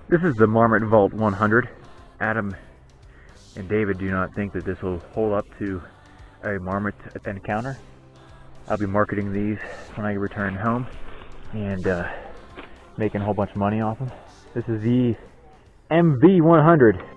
This is the Marmot Vault 100. Adam and David do not think that this will hold up to a marmot encounter. I'll be marketing these when I return home and making a whole bunch of money off them. This is the MV100.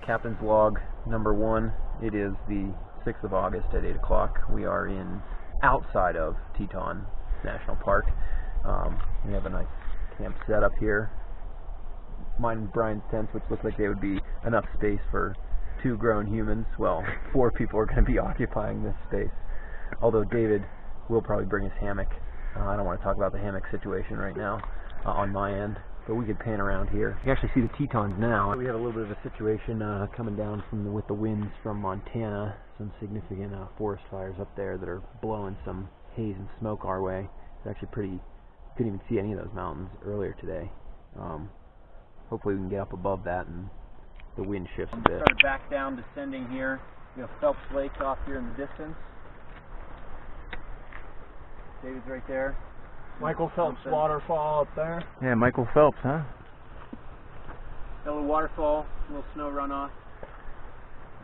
Captain's log number 1. It is the 6th of August at 8 o'clock. We are outside of Teton National Park. We have a nice camp set up here. Mine and Brian's tents, which look like they would be enough space for 2 grown humans. Well, 4 people are going to be occupying this space. Although David will probably bring his hammock. I don't want to talk about the hammock situation right now on my end. But we could pan around here. You can actually see the Tetons now. We have a little bit of a situation coming down with the winds from Montana. Some significant forest fires up there that are blowing some haze and smoke our way. It's actually pretty. Couldn't even see any of those mountains earlier today. Hopefully we can get up above that and the wind shifts a bit. Started back down, descending here. We have Phelps Lake off here in the distance. David's right there. Michael Phelps waterfall up there. Yeah, Michael Phelps, huh? A little waterfall, a little snow runoff.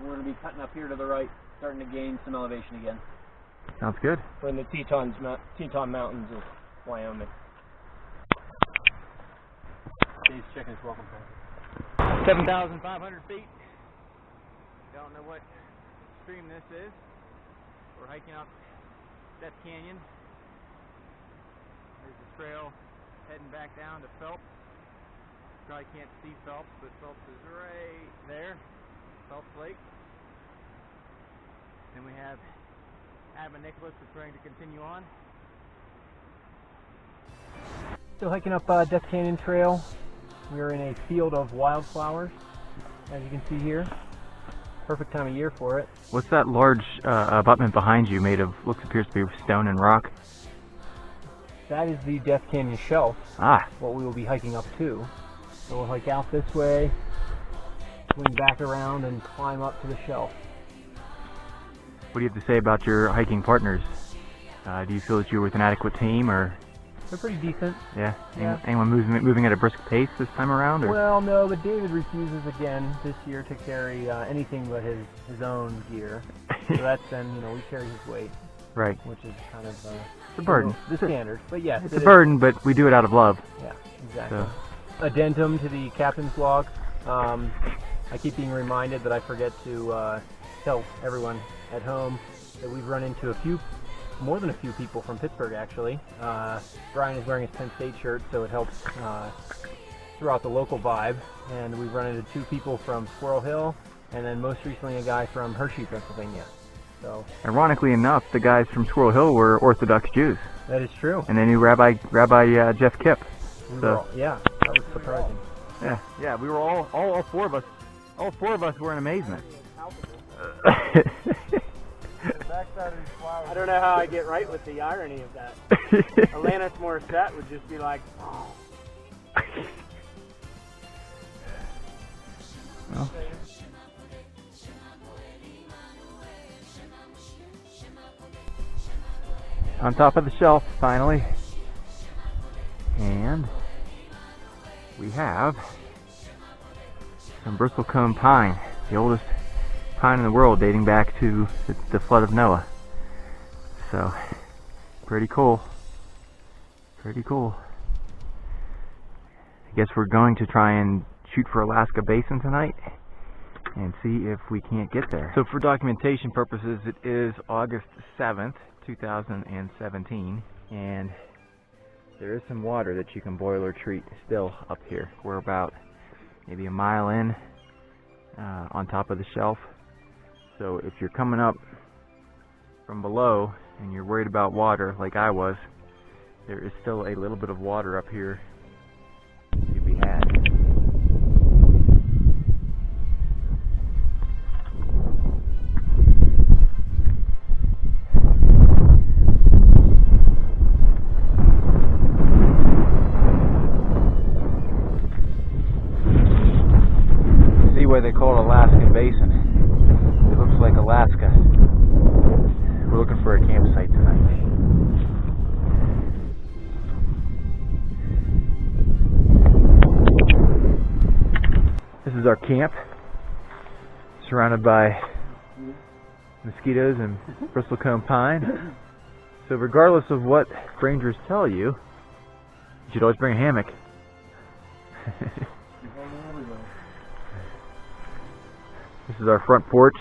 We're going to be cutting up here to the right, starting to gain some elevation again. Sounds good. We're in the Teton Mountains of Wyoming. Dave's checking his welcome packet. 7,500 feet. Don't know what stream this is. We're hiking up Death Canyon. There's the trail heading back down to Phelps. Probably can't see Phelps, but Phelps is right there. Phelps Lake. Then we have Adam and Nicholas preparing to continue on. Still hiking up Death Canyon Trail. We are in a field of wildflowers, as you can see here. Perfect time of year for it. What's that large abutment behind you made of, appears to be stone and rock? That is the Death Canyon Shelf, what we will be hiking up to. So we'll hike out this way, swing back around, and climb up to the shelf. What do you have to say about your hiking partners? Do you feel that you're with an adequate team, or? They're pretty decent. Yeah? Yeah. Anyone moving at a brisk pace this time around? Or? Well, no, but David refuses again this year to carry anything but his own gear. So that's then, we carry his weight. Right. Which is kind of it's a burden. The standard. But yes, it's a burden, but we do it out of love. Yeah, exactly. So. Addendum to the captain's log. I keep being reminded that I forget to tell everyone at home that we've run into more than a few people from Pittsburgh, actually. Brian is wearing his Penn State shirt, so it helps throughout the local vibe. And we've run into 2 people from Squirrel Hill, and then most recently a guy from Hershey, Pennsylvania. So, ironically enough, the guys from Squirrel Hill were Orthodox Jews. That is true. And they knew Rabbi Jeff Kipp. Yeah, that was surprising. Yeah, we were all 4 of us. All 4 of us were in amazement. I don't know how I get right with the irony of that. Alanis Morissette would just be like, oh. Well. On top of the shelf, finally. And we have some bristlecone pine, the oldest pine in the world, dating back to the flood of Noah. So, pretty cool. Pretty cool. guess we're going to try and shoot for Alaska Basin tonight and see if we can't get there. So for documentation purposes, it is August 7th, 2017, and there is some water that you can boil or treat still up here. We're about maybe a mile in on top of the shelf. So if you're coming up from below and you're worried about water like I was, there is still a little bit of water up here to be had. See why they call it Alaska Basin. It looks like Alaska. We're looking for a campsite tonight. This is our camp, surrounded by mosquitoes and bristlecone pine. So regardless of what rangers tell you, you should always bring a hammock. This is our front porch.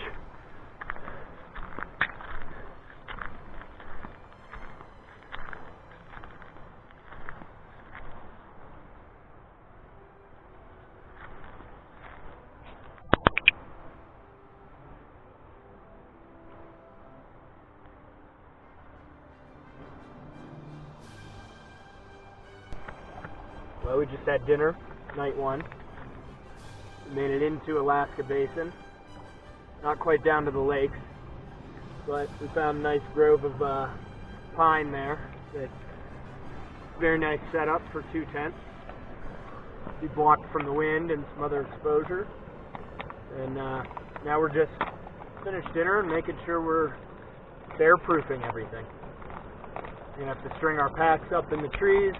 Well, we just had dinner, night one. We made it into Alaska Basin. Not quite down to the lakes, but we found a nice grove of pine there. That's very nice setup for 2 tents. Be blocked from the wind and some other exposure. And now we're just finished dinner and making sure we're bear-proofing everything. We're gonna have to string our packs up in the trees,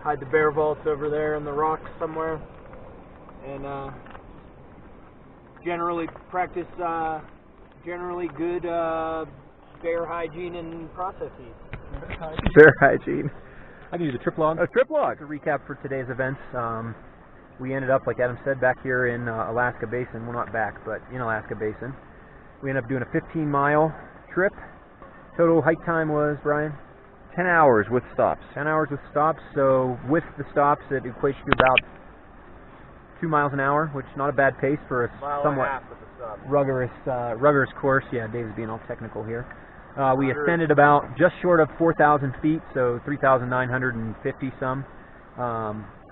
hide the bear vaults over there in the rocks somewhere, and generally practice generally good bear hygiene and processes. Bear hygiene. I can use a trip log. A trip log. To recap for today's events, we ended up, like Adam said, back here in Alaska Basin. Well, not back, but in Alaska Basin. We ended up doing a 15-mile trip. Total hike time was, Brian? 10 hours with stops. 10 hours with stops. So with the stops, it equates to about 2 miles an hour, which is not a bad pace for a somewhat rugged course. Yeah, Dave's being all technical here. We ascended about just short of 4,000 feet, so 3,950 some.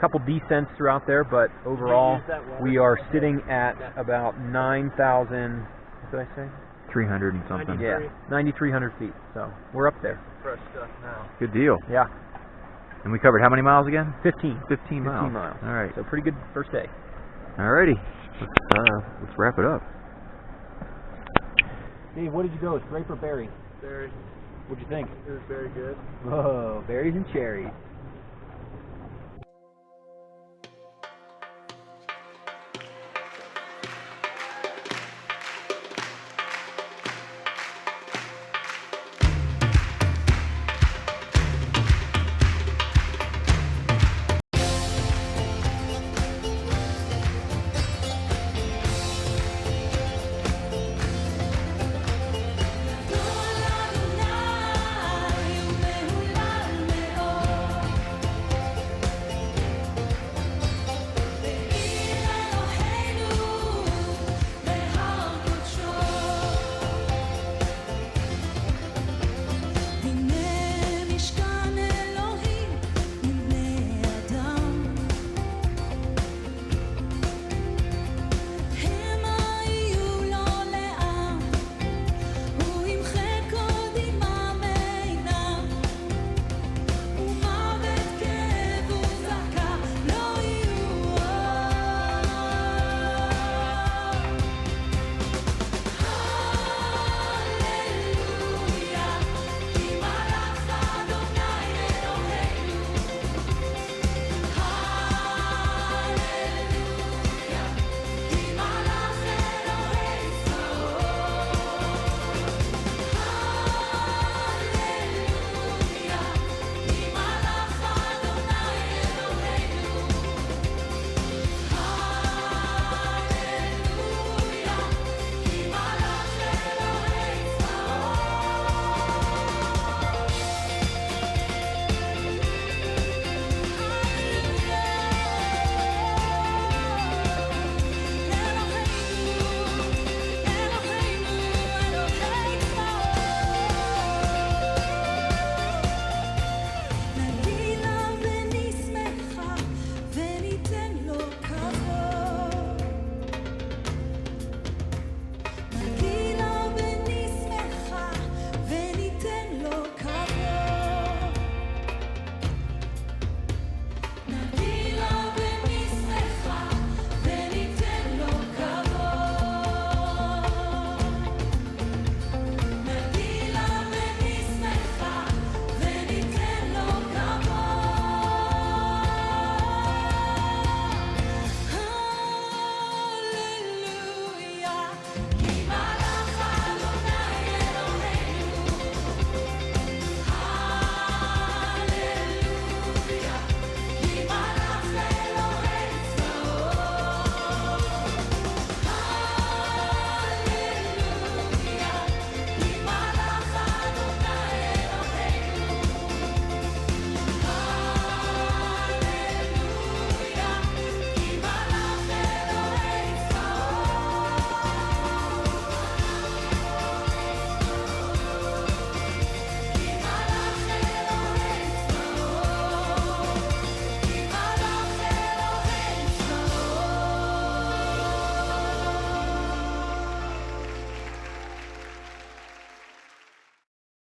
Couple descents throughout there, but overall we are sitting at about 9,000. What did I say? 300 and something. Yeah, 9,300 feet. So we're up there. Fresh stuff now. Good deal. Yeah. And we covered how many miles again? 15. 15 miles. 15 miles. All right. So pretty good first day. Alrighty. Let's wrap it up. Dave, what did you go with? Grape or berry? Berry. What'd you think? It was very good. Whoa, berries and cherries.